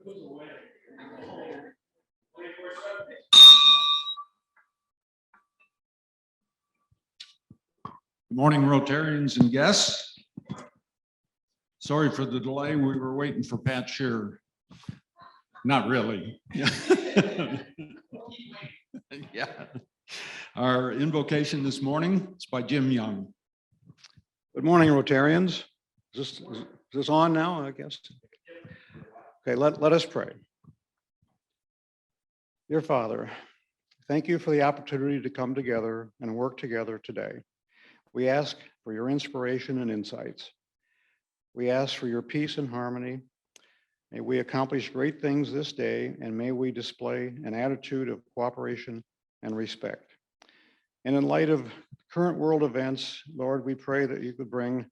Good morning, Rotarians and guests. Sorry for the delay. We were waiting for Pat Shearer. Not really. Yeah. Our invocation this morning is by Jim Young. Good morning, Rotarians. Is this on now, I guess? Okay, let us pray. Dear Father, thank you for the opportunity to come together and work together today. We ask for your inspiration and insights. We ask for your peace and harmony. May we accomplish great things this day, and may we display an attitude of cooperation and respect. And in light of current world events, Lord, we pray that you could bring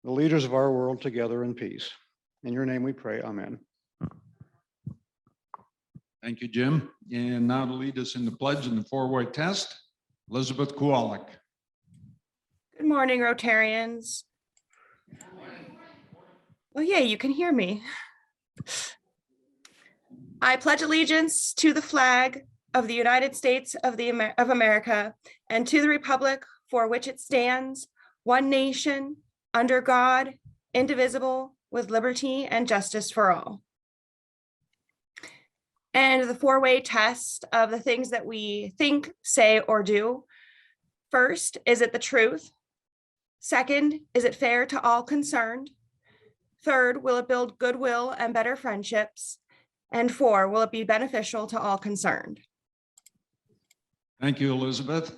the leaders of our world together in peace. In your name we pray, amen. Thank you, Jim. And now to lead us in the pledge and the four-way test, Elizabeth Kowalik. Good morning, Rotarians. Well, yeah, you can hear me. I pledge allegiance to the flag of the United States of America and to the republic for which it stands, one nation, under God, indivisible, with liberty and justice for all. And the four-way test of the things that we think, say, or do. First, is it the truth? Second, is it fair to all concerned? Third, will it build goodwill and better friendships? And four, will it be beneficial to all concerned? Thank you, Elizabeth.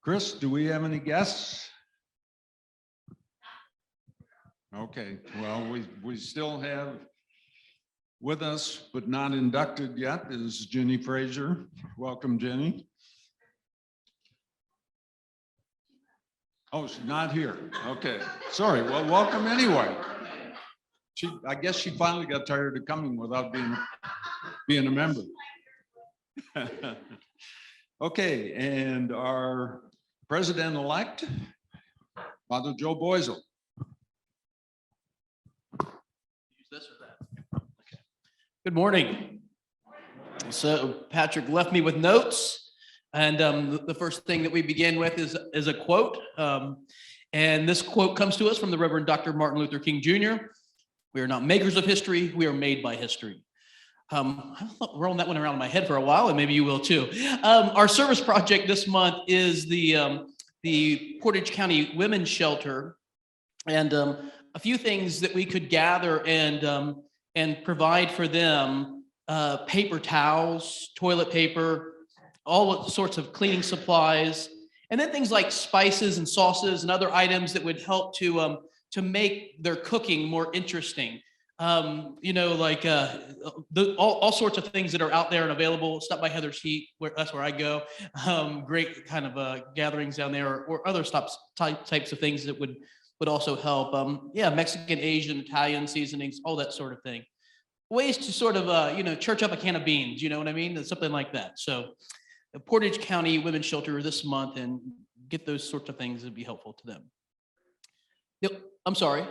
Chris, do we have any guests? Okay, well, we still have with us, but not inducted yet, is Jenny Fraser. Welcome, Jenny. Oh, she's not here. Okay, sorry. Well, welcome anyway. I guess she finally got tired of coming without being a member. Okay, and our president-elect, Father Joe Boisel. Use this or that? Okay. Good morning. So Patrick left me with notes, and the first thing that we begin with is a quote, and this quote comes to us from the Reverend Dr. Martin Luther King Jr. We are not makers of history, we are made by history. I rolling that one around in my head for a while, and maybe you will too. Our service project this month is the Portage County Women's Shelter, and a few things that we could gather and provide for them: paper towels, toilet paper, all sorts of cleaning supplies, and then things like spices and sauces and other items that would help to make their cooking more interesting. Like all sorts of things that are out there and available. Stop by Heather's Heat, that's where I go. Great kind of gatherings down there, or other types of things that would also help. Mexican, Asian, Italian seasonings, all that sort of thing. Ways to sort of church up a can of beans. You know what I mean? Something like that. So, the Portage County Women's Shelter this month, and get those sorts of things would be helpful to them. I'm sorry.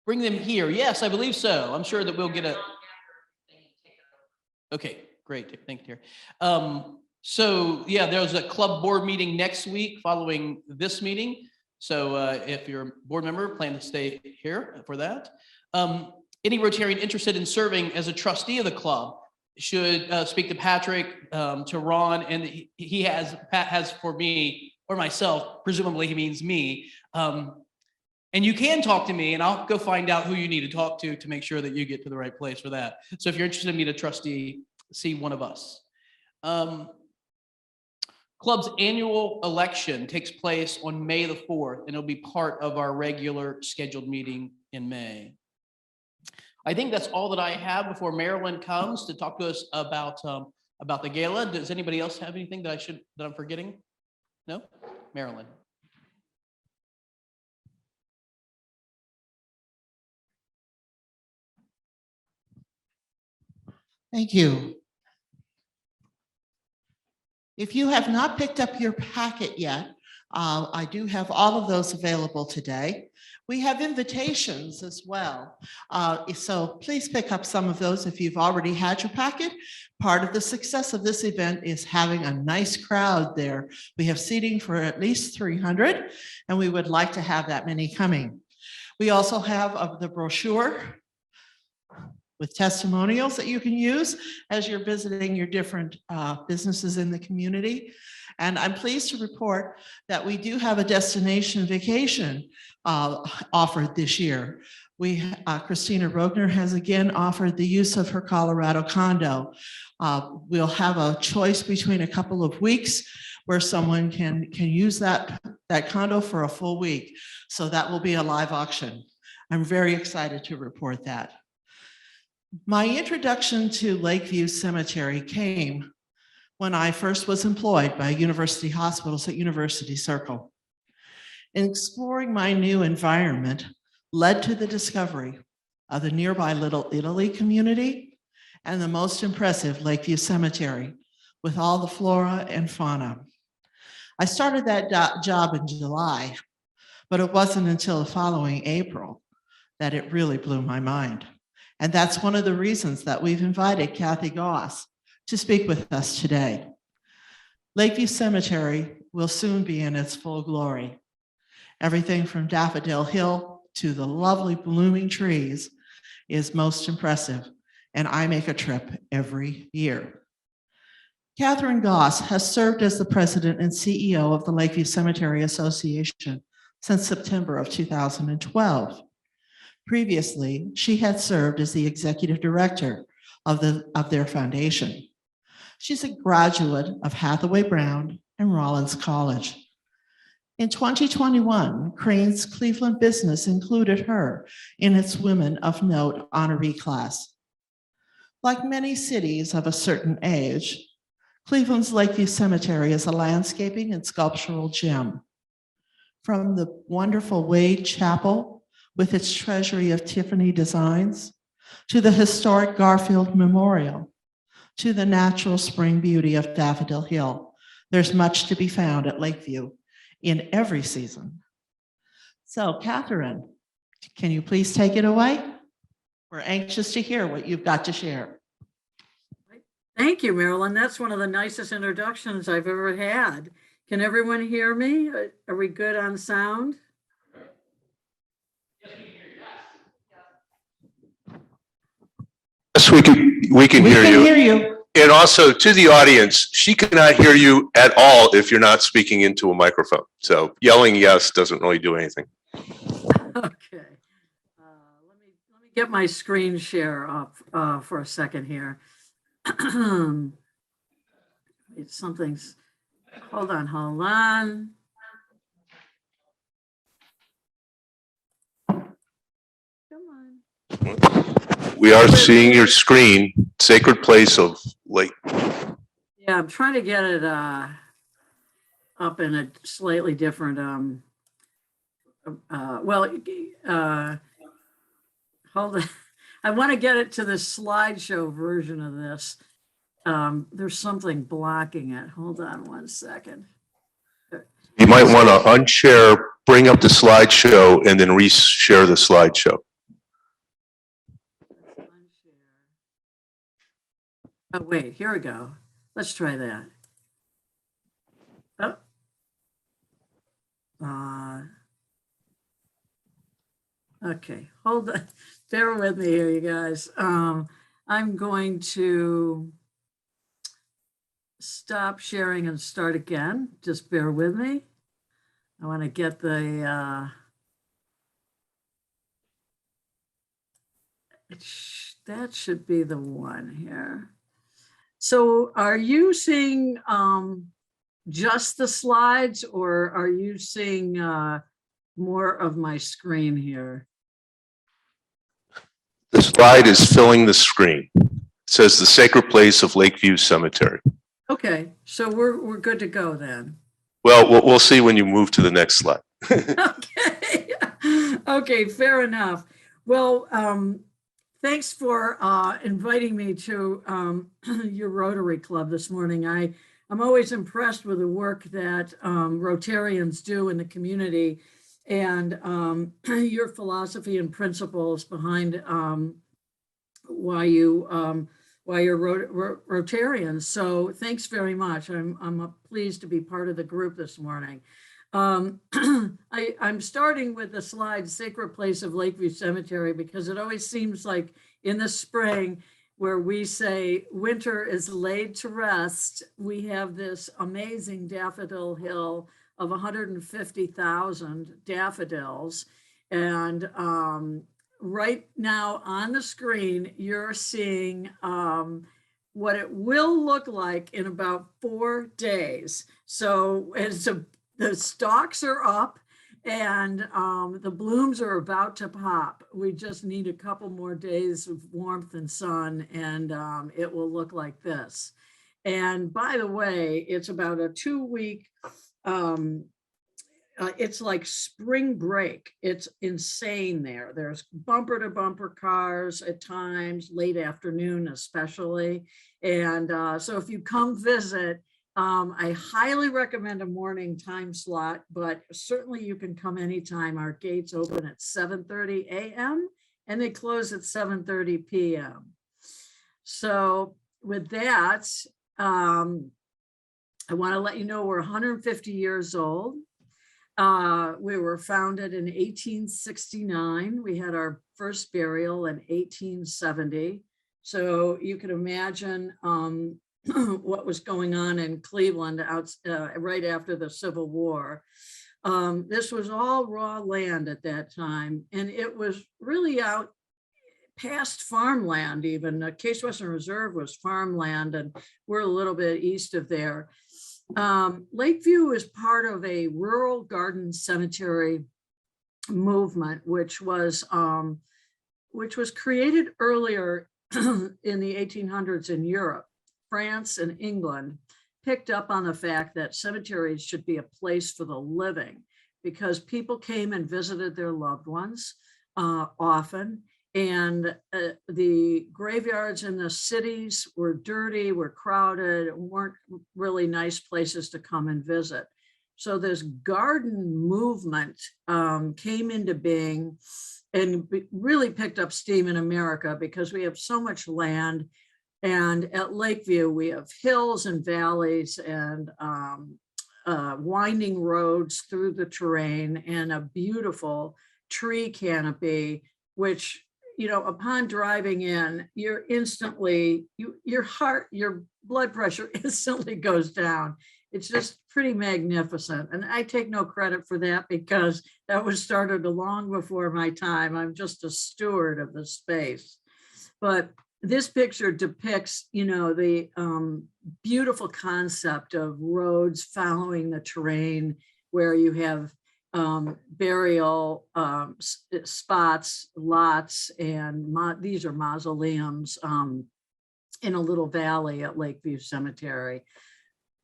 Bring them here. Yes, I believe so. I'm sure that we'll get a. Okay, great. Thank you. So yeah, there's a club board meeting next week following this meeting. So if you're a board member, plan to stay here for that. Any Rotarian interested in serving as a trustee of the club should speak to Patrick, to Ron, and Pat has for me or myself. Presumably he means me. And you can talk to me, and I'll go find out who you need to talk to make sure that you get to the right place for that. So if you're interested in being a trustee, see one of us. Club's annual election takes place on May the 4th, and it'll be part of our regular scheduled meeting in May. I think that's all that I have before Marilyn comes to talk to us about the gala. Does anybody else have anything that I'm forgetting? No? Marilyn. Thank you. If you have not picked up your packet yet, I do have all of those available today. We have invitations as well. So please pick up some of those if you've already had your packet. Part of the success of this event is having a nice crowd there. We have seating for at least 300, and we would like to have that many coming. We also have the brochure with testimonials that you can use as you're visiting your different businesses in the community. And I'm pleased to report that we do have a destination vacation offered this year. Christina Rogner has again offered the use of her Colorado condo. We'll have a choice between a couple of weeks where someone can use that condo for a full week. So that will be a live auction. I'm very excited to report that. My introduction to Lakeview Cemetery came when I first was employed by University Hospitals at University Circle. In exploring my new environment led to the discovery of the nearby Little Italy community and the most impressive Lakeview Cemetery with all the flora and fauna. I started that job in July, but it wasn't until the following April that it really blew my mind. And that's one of the reasons that we've invited Kathy Goss to speak with us today. Lakeview Cemetery will soon be in its full glory. Everything from Daffodil Hill to the lovely blooming trees is most impressive, and I make a trip every year. Katharine Goss has served as the president and CEO of the Lakeview Cemetery Association since September of 2012. Previously, she had served as the executive director of their foundation. She's a graduate of Hathaway Brown and Rollins College. In 2021, Crane's Cleveland Business included her in its Women of Note honoree class. Like many cities of a certain age, Cleveland's Lakeview Cemetery is a landscaping and sculptural gem. From the wonderful Wade Chapel with its treasury of Tiffany designs, to the historic Garfield Memorial, to the natural spring beauty of Daffodil Hill, there's much to be found at Lakeview in every season. So, Katharine, can you please take it away? We're anxious to hear what you've got to share. Thank you, Marilyn. That's one of the nicest introductions I've ever had. Can everyone hear me? Are we good on sound? Yes, we can hear you. And also to the audience, she cannot hear you at all if you're not speaking into a microphone. So yelling yes doesn't really do anything. Okay. Let me get my screen share up for a second here. Something's, hold on. Come on. We are seeing your screen, Sacred Place of Lake. Yeah, I'm trying to get it up in a slightly different, hold on. I want to get it to the slideshow version of this. There's something blocking it. Hold on one second. You might want to unshare, bring up the slideshow, and then re-share the slideshow. Oh, wait, here we go. Let's try that. Oh. Okay, hold on. Bear with me here, you guys. I'm going to stop sharing and start again. Just bear with me. I want to get the, that should be the one here. So are you seeing just the slides, or are you seeing more of my screen here? The slide is filling the screen. It says the Sacred Place of Lakeview Cemetery. Okay, so we're good to go then. Well, we'll see when you move to the next slide. Okay. Okay, fair enough. Well, thanks for inviting me to your Rotary Club this morning. I'm always impressed with the work that Rotarians do in the community, and your philosophy and principles behind why you're Rotarians. So thanks very much. I'm pleased to be part of the group this morning. I'm starting with the slide Sacred Place of Lakeview Cemetery because it always seems like in the spring where we say winter is laid to rest, we have this amazing daffodil hill of 150,000 daffodils. And right now on the screen, you're seeing what it will look like in about 4 days. So the stalks are up and the blooms are about to pop. We just need a couple more days of warmth and sun, and it will look like this. And by the way, it's about a 2-week, it's like spring break. It's insane there. There's bumper to bumper cars at times, late afternoon especially. And so if you come visit, I highly recommend a morning time slot, but certainly you can come anytime. Our gates open at 7:30 a.m. and they close at 7:30 p.m. So with that, I want to let you know we're 150 years old. We were founded in 1869. We had our first burial in 1870. So you can imagine what was going on in Cleveland right after the Civil War. This was all raw land at that time, and it was really out past farmland. Even Case Western Reserve was farmland, and we're a little bit east of there. Lakeview is part of a rural garden cemetery movement, which was created earlier in the 1800s in Europe. France and England picked up on the fact that cemeteries should be a place for the living because people came and visited their loved ones often. And the graveyards in the cities were dirty, were crowded, weren't really nice places to come and visit. So this garden movement came into being and really picked up steam in America because we have so much land. And at Lakeview, we have hills and valleys and winding roads through the terrain and a beautiful tree canopy, which, you know, upon driving in, you're instantly, your blood pressure instantly goes down. It's just pretty magnificent. And I take no credit for that because that was started long before my time. I'm just a steward of the space. But this picture depicts, you know, the beautiful concept of roads following the terrain where you have burial spots, lots, and these are mausoleums in a little valley at Lakeview Cemetery.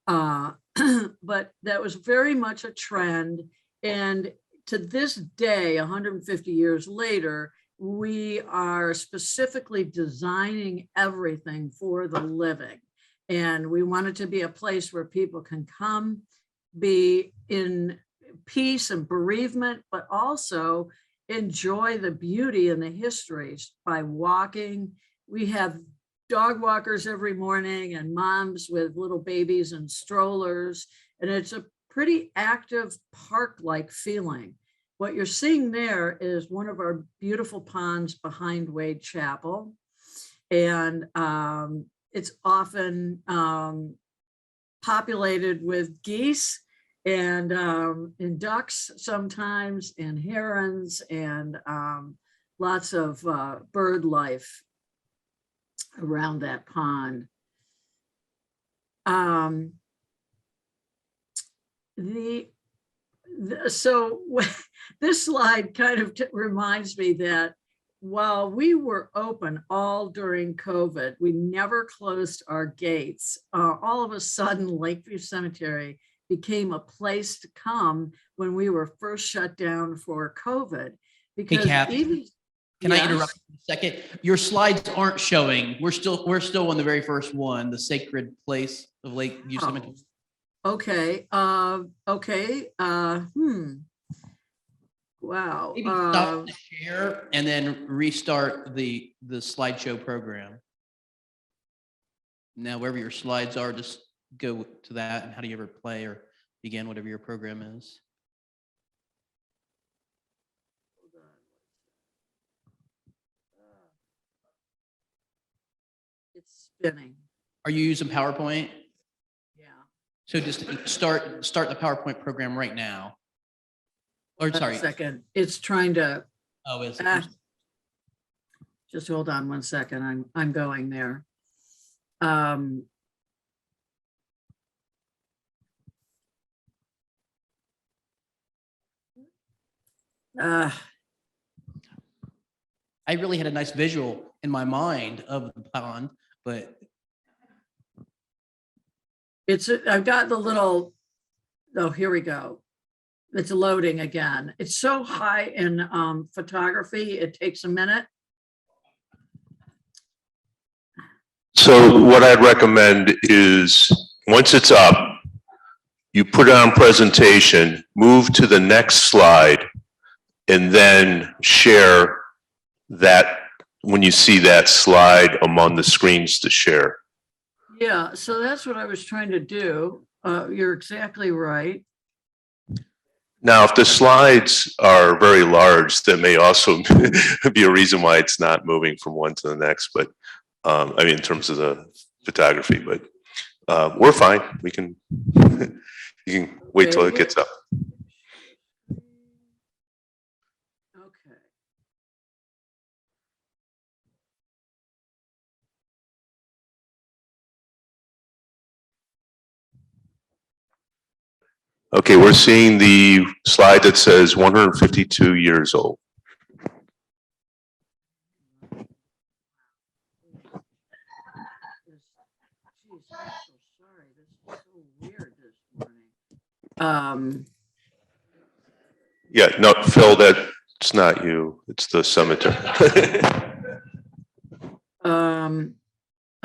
But that was very much a trend. And to this day, 150 years later, we are specifically designing everything for the living. And we want it to be a place where people can come, be in peace and bereavement, but also enjoy the beauty and the histories by walking. We have dog walkers every morning and moms with little babies and strollers. And it's a pretty active park-like feeling. What you're seeing there is one of our beautiful ponds behind Wade Chapel. And it's often populated with geese and ducks sometimes, and herons, and lots of bird life around that pond. So this slide kind of reminds me that while we were open all during COVID, we never closed our gates. All of a sudden, Lakeview Cemetery became a place to come when we were first shut down for COVID. Because Hey, Can I Yes. interrupt for a second? Your slides aren't showing. We're still on the very first one, the sacred place of Lakeview Oh. Cemetery. Okay, okay, wow. Maybe stop the share and then restart the slideshow program. Now, wherever your slides are, just go to that. And how do you ever play or begin whatever your program is? It's spinning, Are you using PowerPoint? yeah. So just start the PowerPoint program right now. Or sorry. Second, it's trying to, Oh, is it? ah, just hold on one second, I'm going there. Uh, I really had a nice visual in my mind of the pond, but I've got the little, oh, here we go. It's loading again. It's so high in photography, it takes a minute. So what I'd recommend is, once it's up, you put it on presentation, move to the next slide, and then share that when you see that slide among the screens to share. Yeah, so that's what I was trying to do. You're exactly right. Now, if the slides are very large, that may also be a reason why it's not moving from one to the next, but I mean, in terms of the photography, but we're fine. We can, you can wait till it gets up. Okay. Okay, we're seeing the slide that says 152 years old. Geez, I'm so sorry. This is so weird this morning. Yeah, no, Phil, that's not you. It's the cemetery.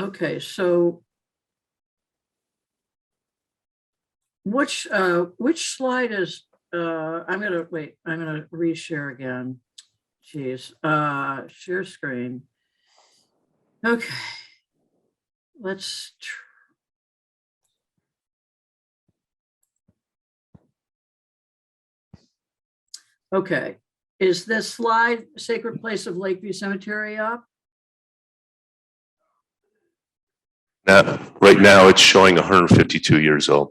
Okay, so which slide is, I'm gonna reshare again. Jeez, share screen. Okay. Let's okay, is this slide Sacred Place of Lakeview Cemetery up? Now, right now, it's showing 152 years old.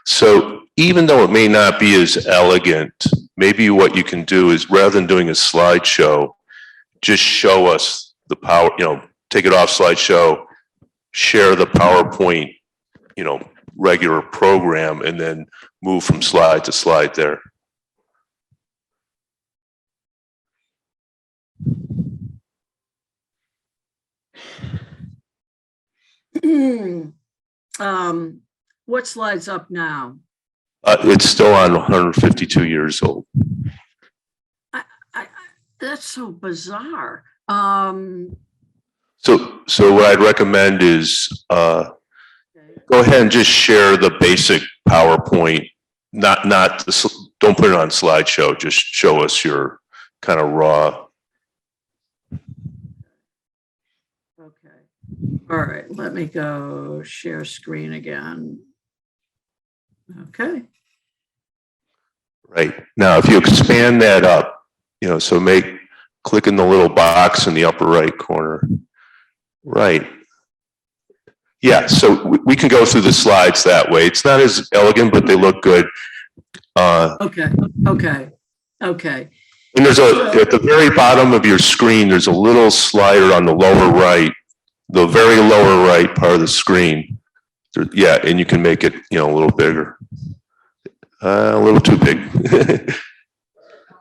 So even though it may not be as elegant, maybe what you can do is, rather than doing a slideshow, just show us the power, take it off slideshow, share the PowerPoint, regular program, and then move from slide to slide there. What slide's up now? It's still on 152 years old. That's so bizarre. So what I'd recommend is go ahead and just share the basic PowerPoint, don't put it on slideshow, just show us your kind of raw. Okay. All right, let me go share screen again. Okay. Right. Now, if you expand that up, so click in the little box in the upper right corner. Right. Yeah, so we can go through the slides that way. It's not as elegant, but they look good. Okay. And there's at the very bottom of your screen, there's a little slider on the lower right, the very lower right part of the screen. Yeah, and you can make it, a little bigger. A little too big.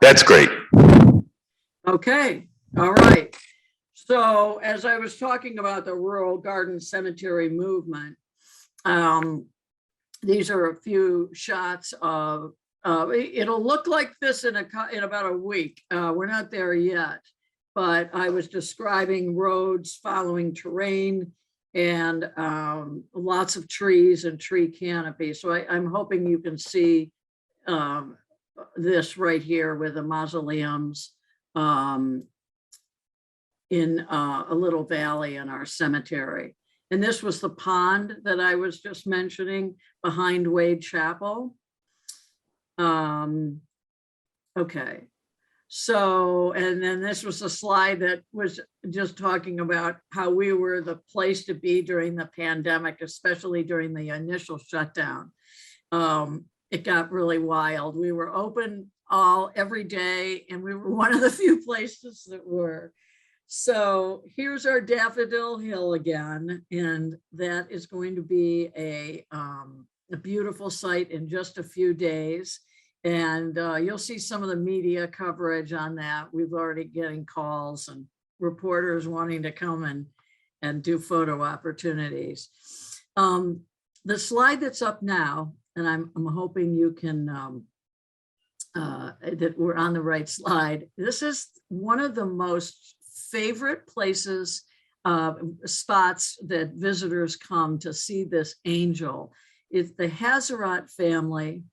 That's great. Okay, all right. So as I was talking about the rural garden cemetery movement, these are a few shots of, it'll look like this in about a week. We're not there yet. but I was describing roads following terrain and lots of trees and tree canopy. So I'm hoping you can see this right here with the mausoleums in a little valley in our cemetery. And this was the pond that I was just mentioning behind Wade Chapel. Okay. So, and then this was a slide that was just talking about how we were the place to be during the pandemic, especially during the initial shutdown. It got really wild. We were open every day, and we were one of the few places that were. So here's our Daffodil Hill again, and that is going to be a beautiful site in just a few days. And you'll see some of the media coverage on that. We've already getting calls and reporters wanting to come and do photo opportunities. The slide that's up now, and I'm hoping you can, that we're on the right slide. This is one of the most favorite places, spots that visitors come to see this angel. It's the Hazarat family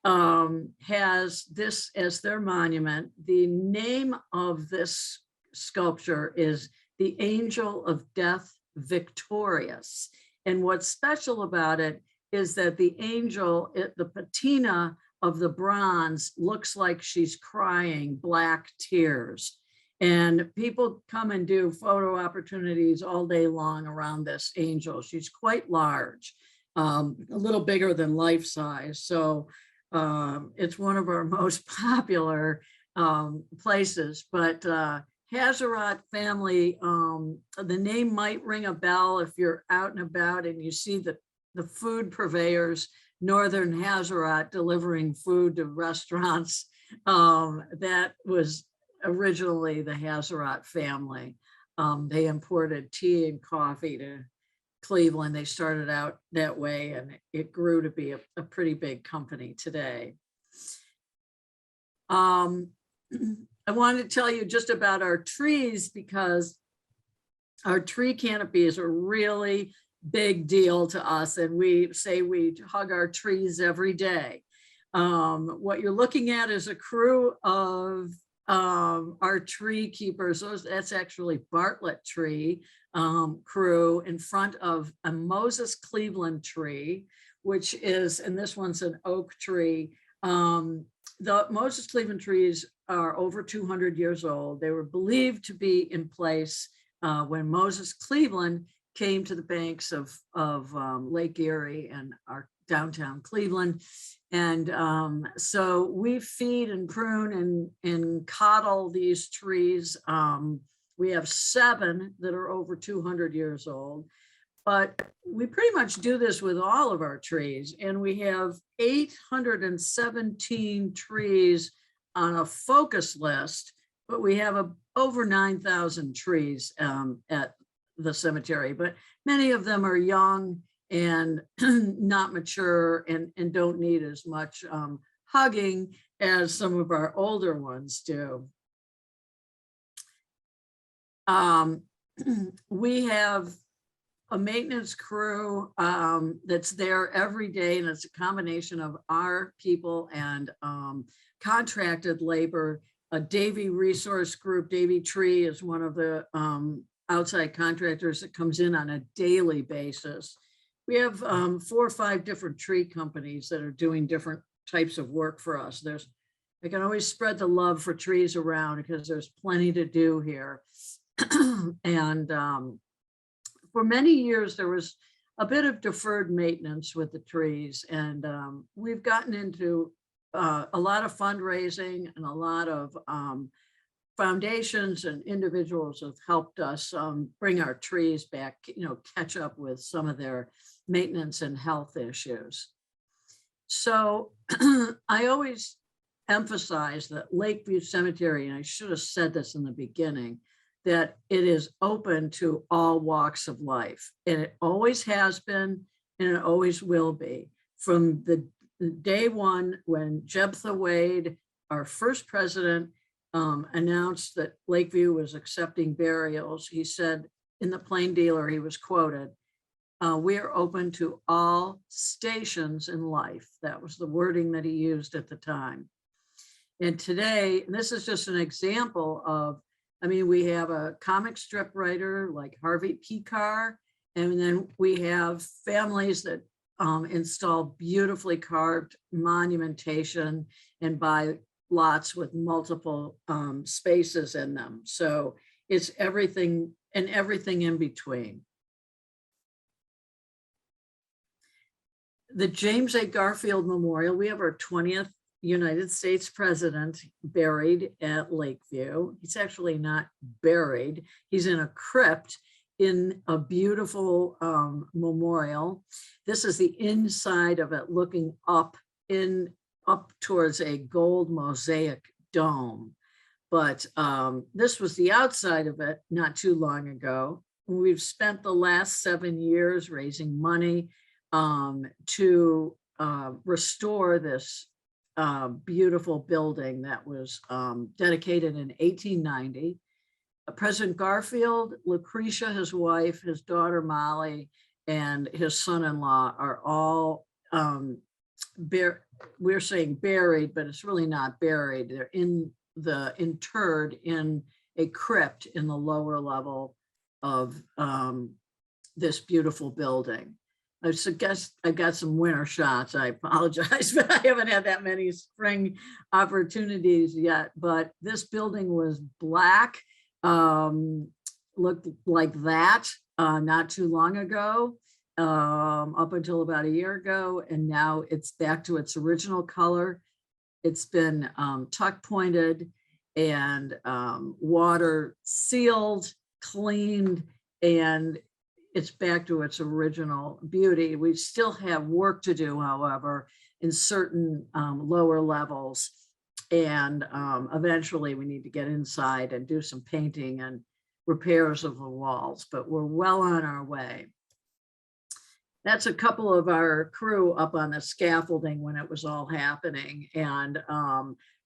has this as their monument. The name of this sculpture is the Angel of Death Victorious. And what's special about it is that the angel, the patina of the bronze looks like she's crying black tears. And people come and do photo opportunities all day long around this angel. She's quite large, a little bigger than life size. So it's one of our most popular places, but Hazarat family, the name might ring a bell if you're out and about and you see the food purveyors, Northern Hazarat, delivering food to restaurants. That was originally the Hazarat family. They imported tea and coffee to Cleveland. They started out that way, and it grew to be a pretty big company today. I wanted to tell you just about our trees, because our tree canopy is a really big deal to us, and we say we hug our trees every day. What you're looking at is a crew of our tree keepers. That's actually Bartlett tree crew in front of a Moses Cleveland tree, which is, and this one's an oak tree. The Moses Cleveland trees are over 200 years old. They were believed to be in place when Moses Cleveland came to the banks of Lake Erie and our downtown Cleveland. And so we feed and prune and coddle these trees. We have 7 that are over 200 years old, but we pretty much do this with all of our trees. And we have 817 trees on a focus list, but we have over 9,000 trees at the cemetery, but many of them are young and not mature and don't need as much hugging as some of our older ones do. We have a maintenance crew that's there every day, and it's a combination of our people and contracted labor. A Davy Resource Group, Davy Tree is one of the outside contractors that comes in on a daily basis. We have 4 or 5 different tree companies that are doing different types of work for us. I can always spread the love for trees around because there's plenty to do here. And for many years, there was a bit of deferred maintenance with the trees. And we've gotten into a lot of fundraising, and a lot of foundations and individuals have helped us bring our trees back, catch up with some of their maintenance and health issues. So I always emphasize that Lakeview Cemetery, and I should have said this in the beginning, that it is open to all walks of life. And it always has been, and it always will be. From the day one when Jephthah Wade, our first president, announced that Lakeview was accepting burials, he said in the Plain Dealer, he was quoted, "We are open to all stations in life." That was the wording that he used at the time. And today, and this is just an example of, I mean, we have a comic strip writer like Harvey Pekar, and then we have families that install beautifully carved monumentation and buy lots with multiple spaces in them. So it's everything and everything in between. The James A. Garfield Memorial, we have our 20th United States president buried at Lakeview. He's actually not buried. He's in a crypt in a beautiful memorial. This is the inside of it, looking up towards a gold mosaic dome. But this was the outside of it not too long ago. We've spent the last 7 years raising money to restore this beautiful building that was dedicated in 1890. President Garfield, Lucretia, his wife, his daughter Molly, and his son-in-law are all we're saying buried, but it's really not buried. They're interred in a crypt in the lower level of this beautiful building. I suggest I got some winter shots. I apologize, but I haven't had that many spring opportunities yet. But this building was black, looked like that not too long ago, up until about a year ago. And now it's back to its original color. It's been tuck pointed and water sealed, cleaned, and it's back to its original beauty. We still have work to do, however, in certain lower levels. And eventually we need to get inside and do some painting and repairs of the walls, but we're well on our way. That's a couple of our crew up on the scaffolding when it was all happening. And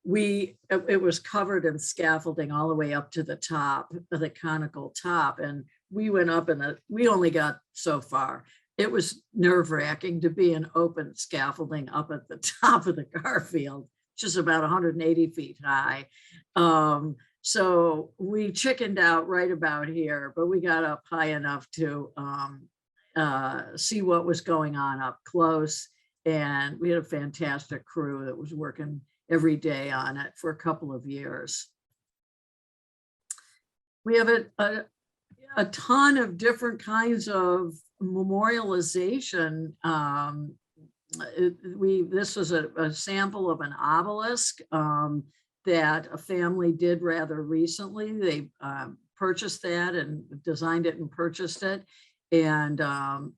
it was covered in scaffolding all the way up to the top, the conical top. And we went up and we only got so far. It was nerve-wracking to be in open scaffolding up at the top of the Garfield, which is about 180 feet high. So we chickened out right about here, but we got up high enough to see what was going on up close. And we had a fantastic crew that was working every day on it for a couple of years. We have a ton of different kinds of memorialization. This was a sample of an obelisk that a family did rather recently. They purchased that and designed it and purchased it, and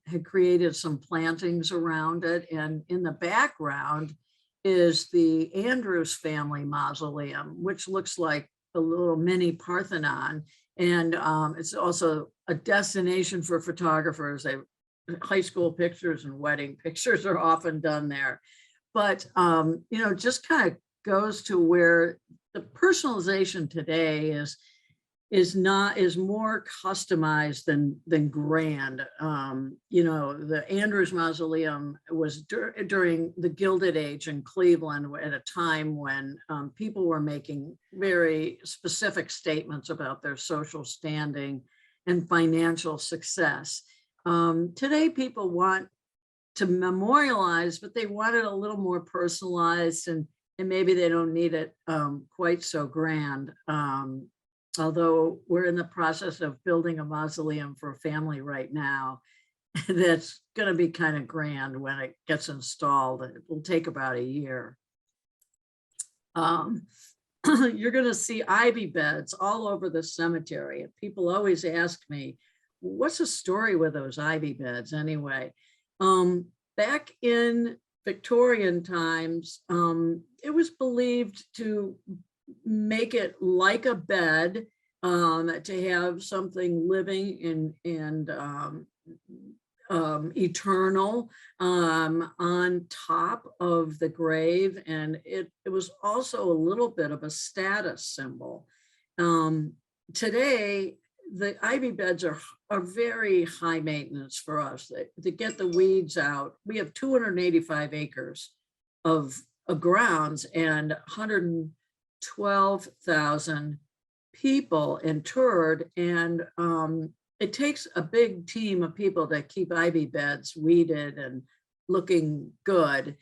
had created some plantings around it. And in the background is the Andrews family mausoleum, which looks like a little mini Parthenon. And it's also a destination for photographers. High school pictures and wedding pictures are often done there. But, just kind of goes to where the personalization today is more customized than grand. The Andrews Mausoleum was during the Gilded Age in Cleveland at a time when people were making very specific statements about their social standing and financial success. Today, people want to memorialize, but they want it a little more personalized, and maybe they don't need it quite so grand. Although we're in the process of building a mausoleum for a family right now that's going to be kind of grand when it gets installed. It will take about a year. You're going to see ivy beds all over the cemetery. And people always ask me, what's the story with those ivy beds anyway? Back in Victorian times, it was believed to make it like a bed, to have something living and eternal on top of the grave. And it was also a little bit of a status symbol. Today, the ivy beds are very high maintenance for us. To get the weeds out, we have 285 acres of grounds and 112,000 people interred. And it takes a big team of people to keep ivy beds weeded and looking good.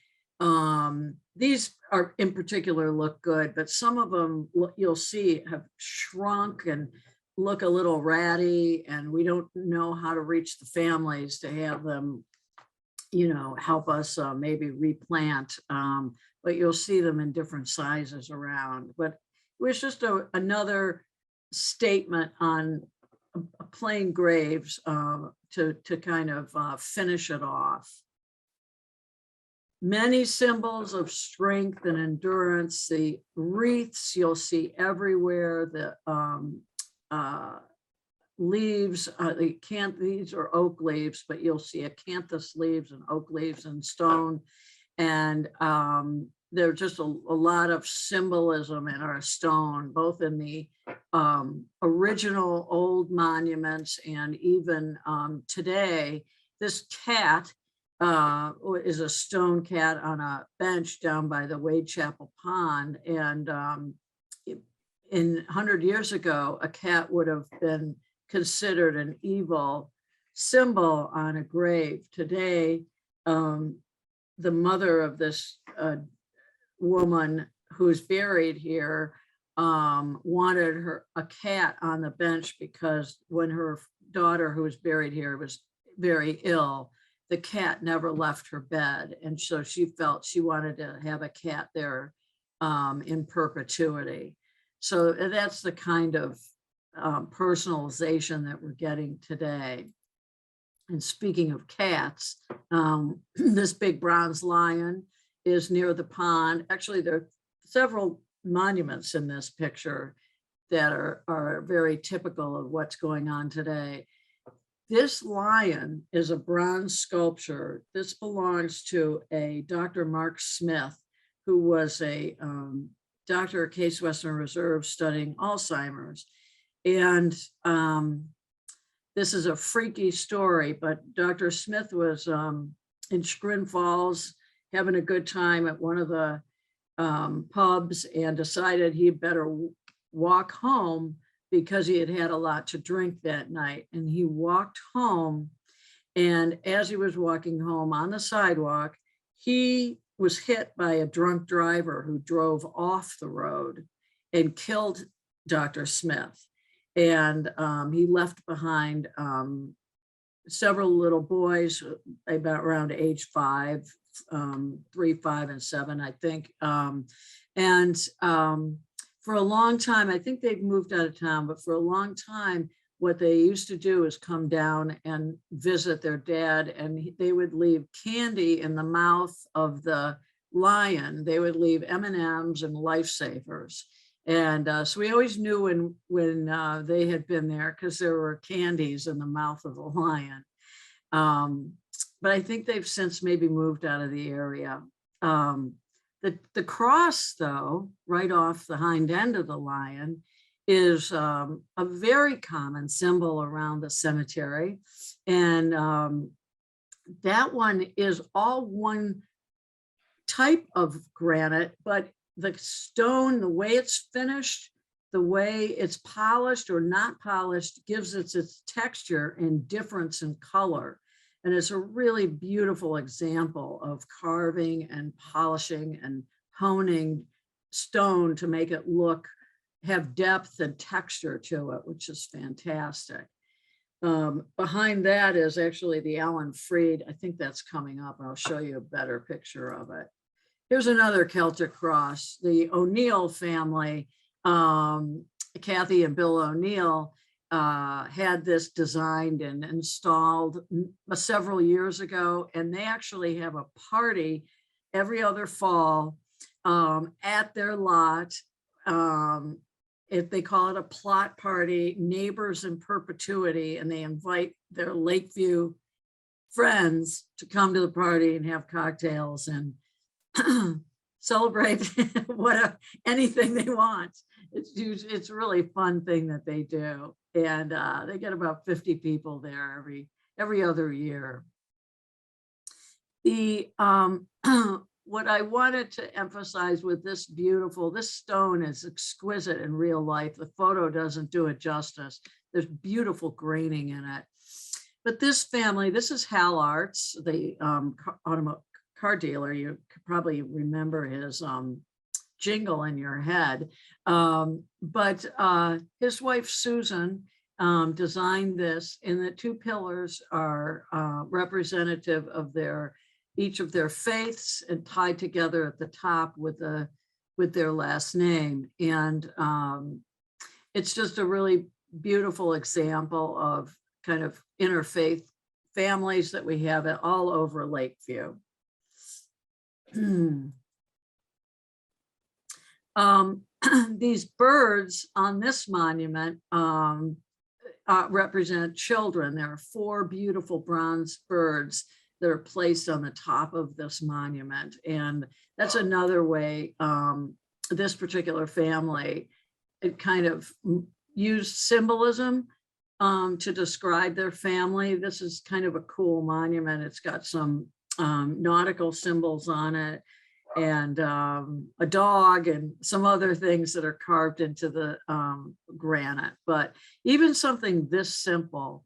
These are in particular look good, but some of them you'll see have shrunk and look a little ratty, and we don't know how to reach the families to have them, help us maybe replant. But you'll see them in different sizes around. But it was just another statement on plain graves to kind of finish it off. Many symbols of strength and endurance. The wreaths you'll see everywhere. The leaves, these are oak leaves, but you'll see acanthus leaves and oak leaves and stone. And there's just a lot of symbolism in our stone, both in the original old monuments and even today. This cat is a stone cat on a bench down by the Wade Chapel Pond. And in 100 years ago, a cat would have been considered an evil symbol on a grave. Today, the mother of this woman who's buried here wanted a cat on the bench because when her daughter who was buried here was very ill, the cat never left her bed. And so she felt she wanted to have a cat there in perpetuity. So that's the kind of personalization that we're getting today. And speaking of cats, this big bronze lion is near the pond. Actually, there are several monuments in this picture that are very typical of what's going on today. This lion is a bronze sculpture. This belongs to a Dr. Mark Smith, who was a doctor at Case Western Reserve studying Alzheimer's. And this is a freaky story, but Dr. Smith was in Chagrin Falls having a good time at one of the pubs and decided he'd better walk home because he had had a lot to drink that night. And he walked home, and as he was walking home on the sidewalk, he was hit by a drunk driver who drove off the road and killed Dr. Smith. And he left behind several little boys, about around age 5, 3, 5, and 7, I think. For a long time, I think they've moved out of town, but for a long time, what they used to do is come down and visit their dad, and they would leave candy in the mouth of the lion. They would leave M&Ms and Lifesavers. And so we always knew when they had been there because there were candies in the mouth of the lion. But I think they've since maybe moved out of the area. The cross, though, right off the hind end of the lion, is a very common symbol around the cemetery. And that one is all one type of granite, but the stone, the way it's finished, the way it's polished or not polished gives it its texture and difference in color. And it's a really beautiful example of carving and polishing and honing stone to make it have depth and texture to it, which is fantastic. Behind that is actually the Alan Freed. I think that's coming up. I'll show you a better picture of it. Here's another Celtic cross. The O'Neill family, Kathy and Bill O'Neill, had this designed and installed several years ago, and they actually have a party every other fall at their lot. If they call it a plot party, Neighbors in Perpetuity, and they invite their Lakeview friends to come to the party and have cocktails and celebrate anything they want. It's a really fun thing that they do. And they get about 50 people there every other year. The what I wanted to emphasize with this stone is exquisite in real life. The photo doesn't do it justice. There's beautiful graining in it. But this family, this is Hal Arts, the car dealer. You could probably remember his jingle in your head. But his wife, Susan, designed this, and the two pillars are representative of each of their faiths and tied together at the top with their last name. And it's just a really beautiful example of kind of interfaith families that we have all over Lakeview. These birds on this monument represent children. There are 4 beautiful bronze birds that are placed on the top of this monument. And that's another way this particular family, it kind of used symbolism to describe their family. This is kind of a cool monument. It's got some nautical symbols on it, and a dog and some other things that are carved into the granite. But even something this simple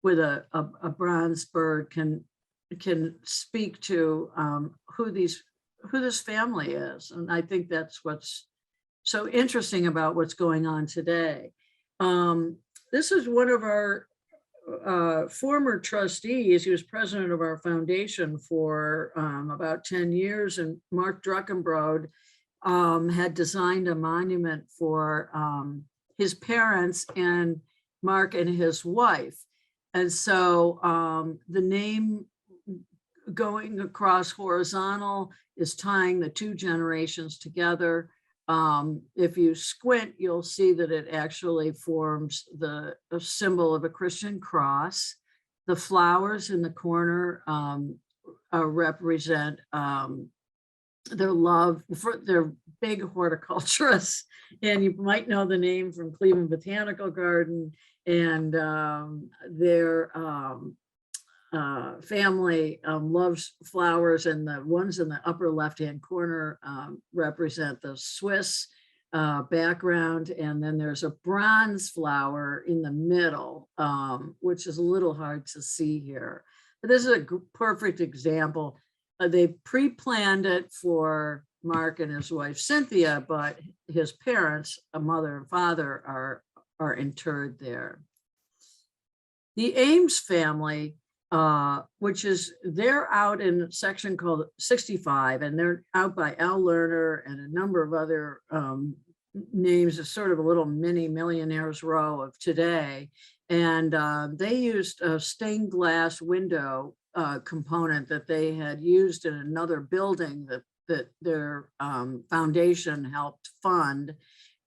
with a bronze bird can speak to who this family is. And I think that's what's so interesting about what's going on today. This is one of our former trustees. He was president of our foundation for about 10 years, and Mark Druckenbrode had designed a monument for his parents and Mark and his wife. And so the name going across horizontal is tying the 2 generations together. If you squint, you'll see that it actually forms a symbol of a Christian cross. The flowers in the corner represent their love for their big horticulturists. And you might know the name from Cleveland Botanical Garden, and their family loves flowers, and the ones in the upper left-hand corner represent the Swiss background. And then there's a bronze flower in the middle, which is a little hard to see here. But this is a perfect example. They pre-planned it for Mark and his wife Cynthia, but his parents, a mother and father, are interred there. The Ames family, which is, they're out in a section called 65, and they're out by Al Lerner and a number of other names. It's sort of a little mini Millionaires Row of today. And they used a stained glass window component that they had used in another building that their foundation helped fund.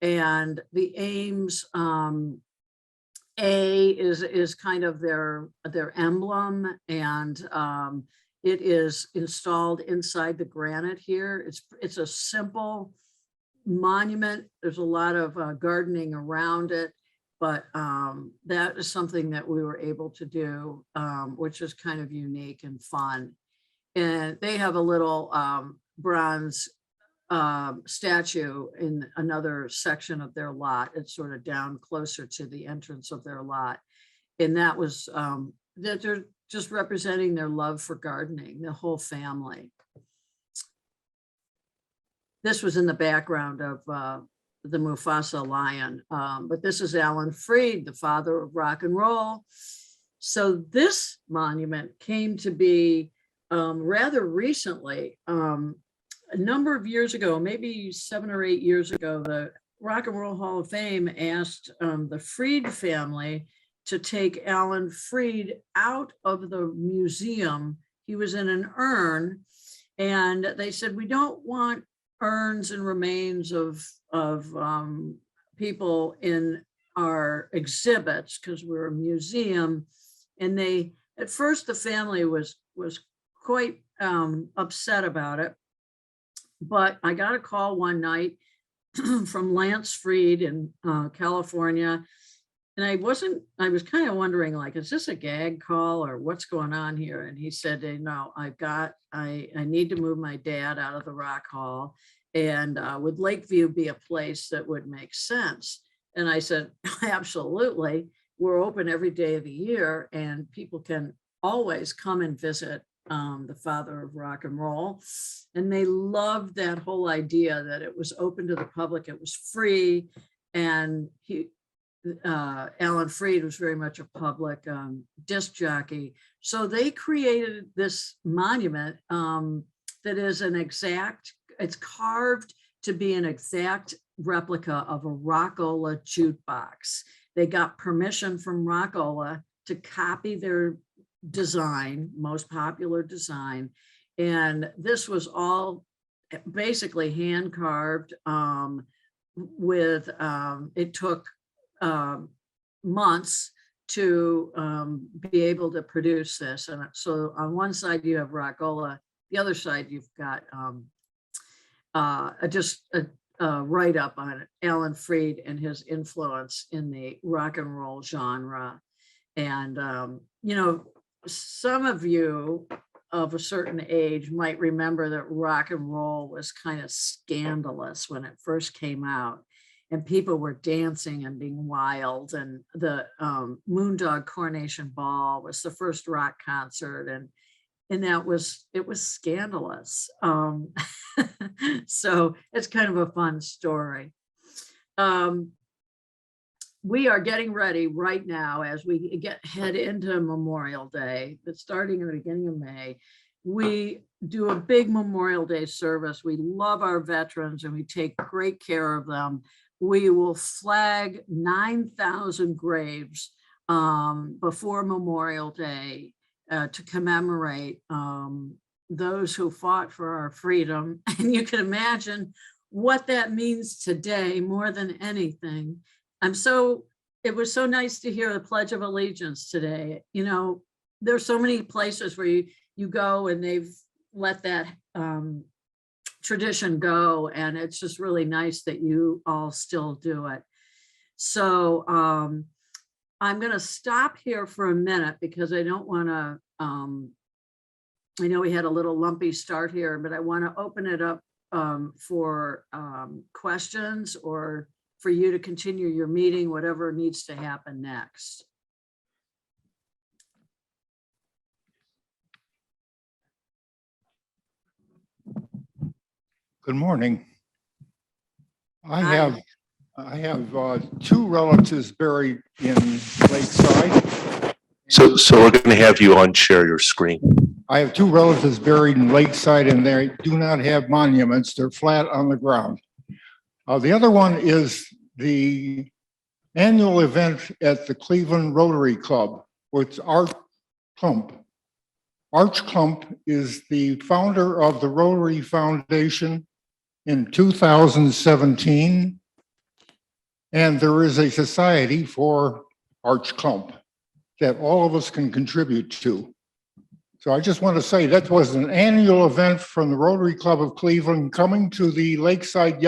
And the Ames A is kind of their emblem, and it is installed inside the granite here. It's a simple monument. There's a lot of gardening around it, but that is something that we were able to do, which is kind of unique and fun. And they have a little bronze statue in another section of their lot. It's sort of down closer to the entrance of their lot. And that was, that they're just representing their love for gardening, the whole family. This was in the background of the Mufasa lion, but this is Alan Freed, the father of rock and roll. So this monument came to be rather recently. A number of years ago, maybe 7 or 8 years ago, the Rock and Roll Hall of Fame asked the Freed family to take Alan Freed out of the museum. He was in an urn, and they said, we don't want urns and remains of people in our exhibits because we're a museum. And they at first the family was quite upset about it. But I got a call one night from Lance Freed in California. And I was kind of wondering, like, is this a gag call or what's going on here? And he said, no, I need to move my dad out of the Rock Hall. And would Lakeview be a place that would make sense? And I said, absolutely. We're open every day of the year and people can always come and visit the father of rock and roll. And they loved that whole idea that it was open to the public, it was free. And Alan Freed was very much a public disc jockey. So they created this monument that is it's carved to be an exact replica of a Rockola jukebox. They got permission from Rockola to copy their design, most popular design. And this was all basically hand carved it took months to be able to produce this. And so on one side you have Rockola, the other side you've got just a write-up on Alan Freed and his influence in the rock and roll genre. And some of you of a certain age might remember that rock and roll was kind of scandalous when it first came out. And people were dancing and being wild. And the Moondog Coronation Ball was the first rock concert, and it was scandalous. So it's kind of a fun story. We are getting ready right now as we head into Memorial Day. That's starting in the beginning of May. We do a big Memorial Day service. We love our veterans and we take great care of them. We will flag 9,000 graves before Memorial Day to commemorate those who fought for our freedom. And you can imagine what that means today more than anything. It was so nice to hear the Pledge of Allegiance today. There's so many places where you go and they've let that tradition go, and it's just really nice that you all still do it. So I'm going to stop here for a minute because I don't want to, I know we had a little lumpy start here, but I want to open it up for questions or for you to continue your meeting, whatever needs to happen next. Good morning. I Hi. have two relatives buried in Lakeside. So we're going to have you unshare your screen. I have two relatives buried in Lakeside and they do not have monuments. They're flat on the ground. The other one is the annual event at the Cleveland Rotary Club with Art Klump. Art Klump is the founder of the Rotary Foundation in 2017. And there is a society for Arch Klump that all of us can contribute to. So I just want to say that was an annual event from the Rotary Club of Cleveland coming to the Lakeside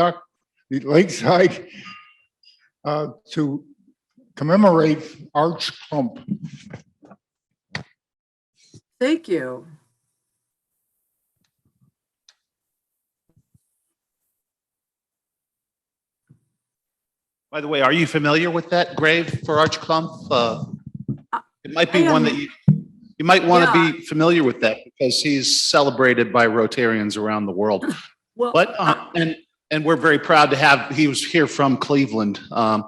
to commemorate Arch Klump. Thank you. By the way, are you familiar with that grave for Arch Klump? It might be one that you might want to be familiar with that because he's celebrated by Rotarians around the world. Well, But and we're very proud to have. He was here from Cleveland. And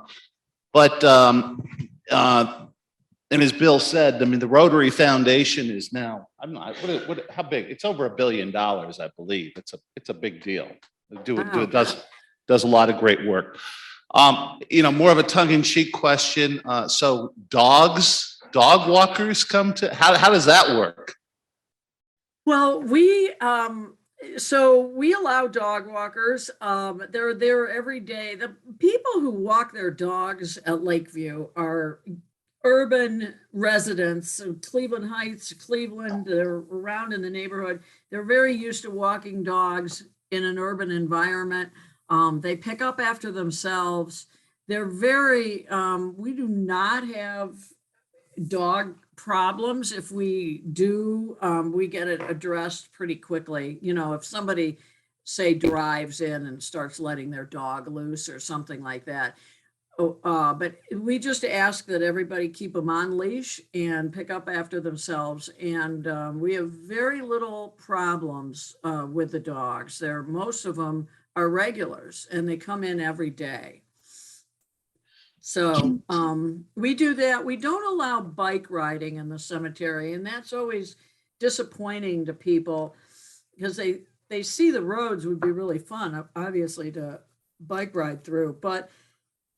as Bill said, I mean, the Rotary Foundation is now, I'm not, how big? It's over $1 billion, I believe. It's a big deal. It does a lot of great work. More of a tongue-in-cheek question. So dog walkers come to, how does that work? well, we allow dog walkers. They're there every day. The people who walk their dogs at Lakeview are urban residents of Cleveland Heights, Cleveland, they're around in the neighborhood. They're very used to walking dogs in an urban environment. They pick up after themselves. They're very, we do not have dog problems. If we do, we get it addressed pretty quickly. You know, if somebody say drives in and starts letting their dog loose or something like that. But we just ask that everybody keep them on leash and pick up after themselves. And we have very little problems with the dogs. Most of them are regulars and they come in every day. So we do that. We don't allow bike riding in the cemetery, and that's always disappointing to people because they see the roads would be really fun, obviously, to bike ride through. But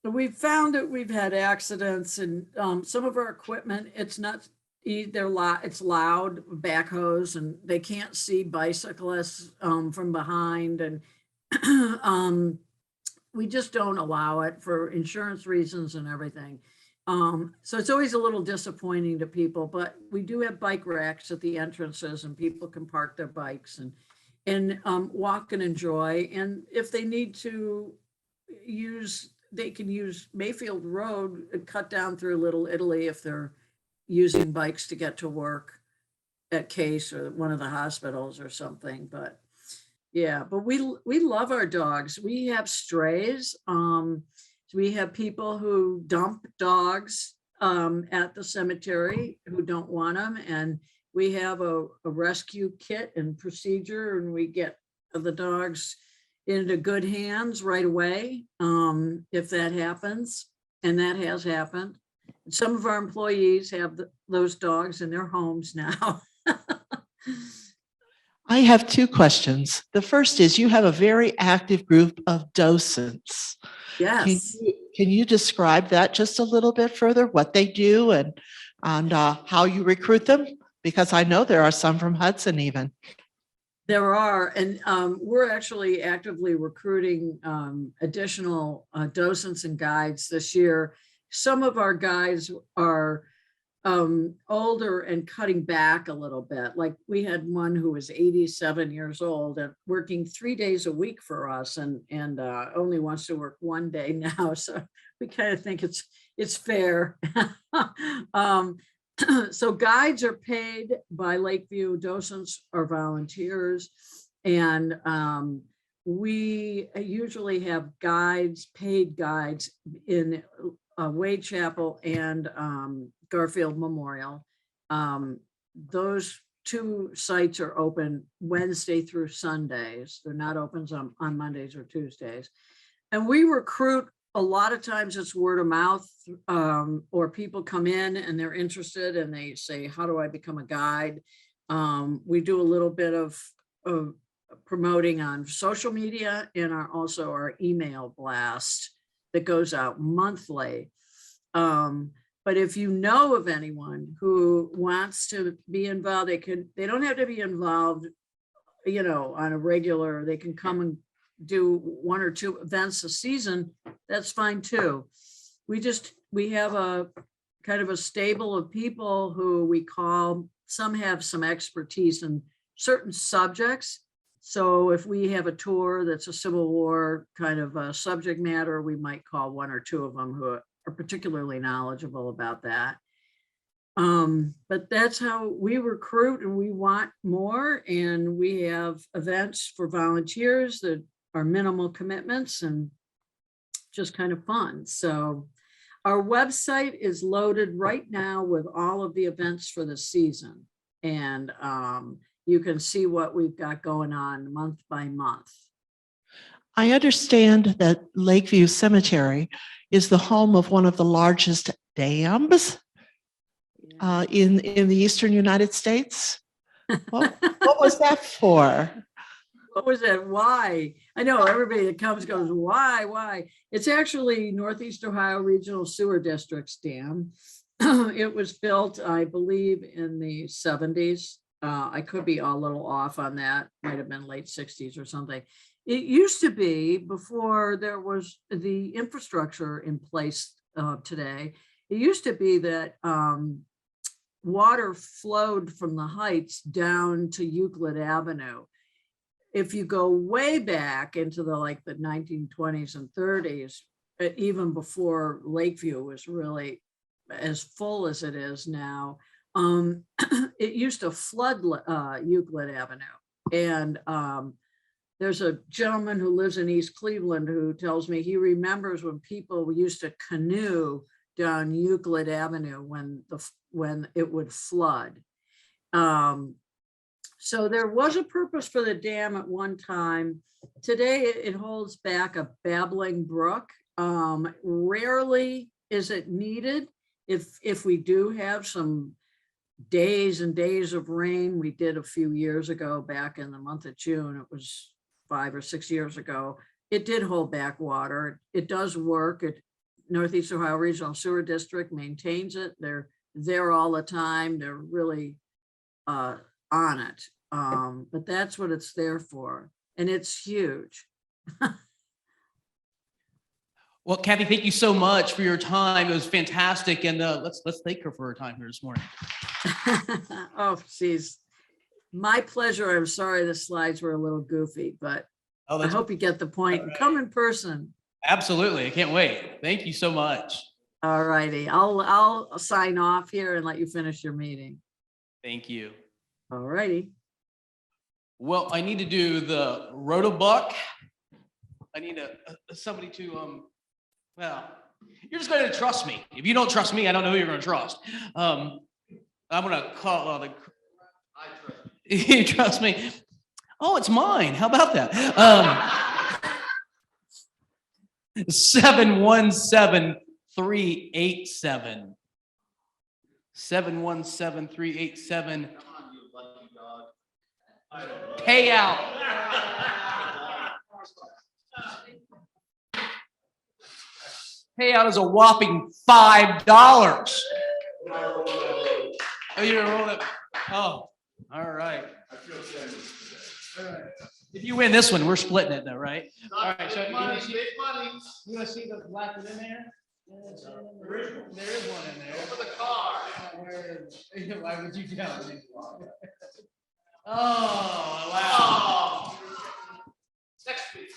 we've found that we've had accidents and some of our equipment, it's loud backhoes and they can't see bicyclists from behind. And we just don't allow it for insurance reasons and everything. So it's always a little disappointing to people, but we do have bike racks at the entrances and people can park their bikes and walk and enjoy. And if they need to they can use Mayfield Road and cut down through Little Italy if they're using bikes to get to work at Case or one of the hospitals or something. But yeah, but we love our dogs. We have strays. We have people who dump dogs at the cemetery who don't want them. And we have a rescue kit and procedure, and we get the dogs into good hands right away if that happens. And that has happened. Some of our employees have those dogs in their homes now. I have two questions. The first is you have a very active group of docents. Yes. Can you describe that just a little bit further, what they do and how you recruit them? Because I know there are some from Hudson even. There are, and we're actually actively recruiting additional docents and guides this year. Some of our guides are older and cutting back a little bit. Like we had one who was 87 years old and working 3 days a week for us and only wants to work 1 day now. So we kind of think it's fair. So guides are paid by Lakeview, docents are volunteers, and we usually have paid guides in Wade Chapel and Garfield Memorial. Those two sites are open Wednesday through Sundays. They're not open on Mondays or Tuesdays. And we recruit a lot of times it's word of mouth, or people come in and they're interested and they say, how do I become a guide? We do a little bit of promoting on social media and also our email blast that goes out monthly. But if you know of anyone who wants to be involved, they don't have to be involved, on a regular, they can come and do 1 or 2 events a season. That's fine too. We have a kind of a stable of people who we call, some have some expertise in certain subjects. So if we have a tour that's a Civil War kind of a subject matter, we might call 1 or 2 of them who are particularly knowledgeable about that. But that's how we recruit, and we want more. And we have events for volunteers that are minimal commitments and just kind of fun. So our website is loaded right now with all of the events for the season. And you can see what we've got going on month by month. I understand that Lakeview Cemetery is the home of one of the largest dams in the eastern United States. What was that for? What was that? Why? I know everybody that comes goes, why? It's actually Northeast Ohio Regional Sewer District's dam. It was built, I believe, in the 70s. I could be a little off on that. Might have been late 60s or something. It used to be, before there was the infrastructure in place today, it used to be that water flowed from the heights down to Euclid Avenue. If you go way back into the 1920s and 30s, even before Lakeview was really as full as it is now, it used to flood Euclid Avenue. And there's a gentleman who lives in East Cleveland who tells me he remembers when people used to canoe down Euclid Avenue when it would flood. So there was a purpose for the dam at one time. Today it holds back a babbling brook. Rarely is it needed. If we do have some days and days of rain, we did a few years ago, back in the month of June, it was 5 or 6 years ago, it did hold back water. It does work. Northeast Ohio Regional Sewer District maintains it. They're there all the time. They're really on it. But that's what it's there for. And it's huge. Well, Kathy, thank you so much for your time. It was fantastic. And let's thank her for her time here this morning. Oh, geez. My pleasure. I'm sorry the slides were a little goofy, but Oh, I that's hope you get the point and come in person. absolutely. I can't wait. Thank you so much. All righty. I'll sign off here and let you finish your meeting. Thank you. All righty. Well, I need to do the rotobuck. I need somebody to, well, you're just going to trust me. If you don't trust me, I don't know who you're going to trust. I'm going to call the. You trust me? Oh, it's mine. How about that? 717-387. 717-387. Payout. Payout is a whopping $5. Oh, you're rolling. Oh, all right. If you win this one, we're splitting it though, right? All right. So you want to see the black one in there? There is one in there. Over the car. Why would you tell me? Oh, wow. Next week.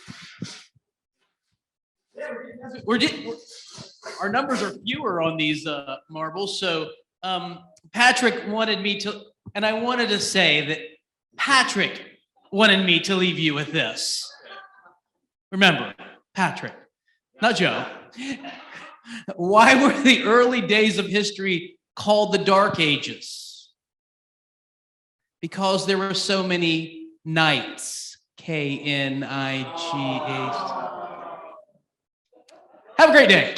Our numbers are fewer on these marbles. So Patrick wanted me to, and I wanted to say that Patrick wanted me to leave you with this. Remember, Patrick, not Joe. Why were the early days of history called the Dark Ages? Because there were so many nights. K-N-I-G-H. Have a great day.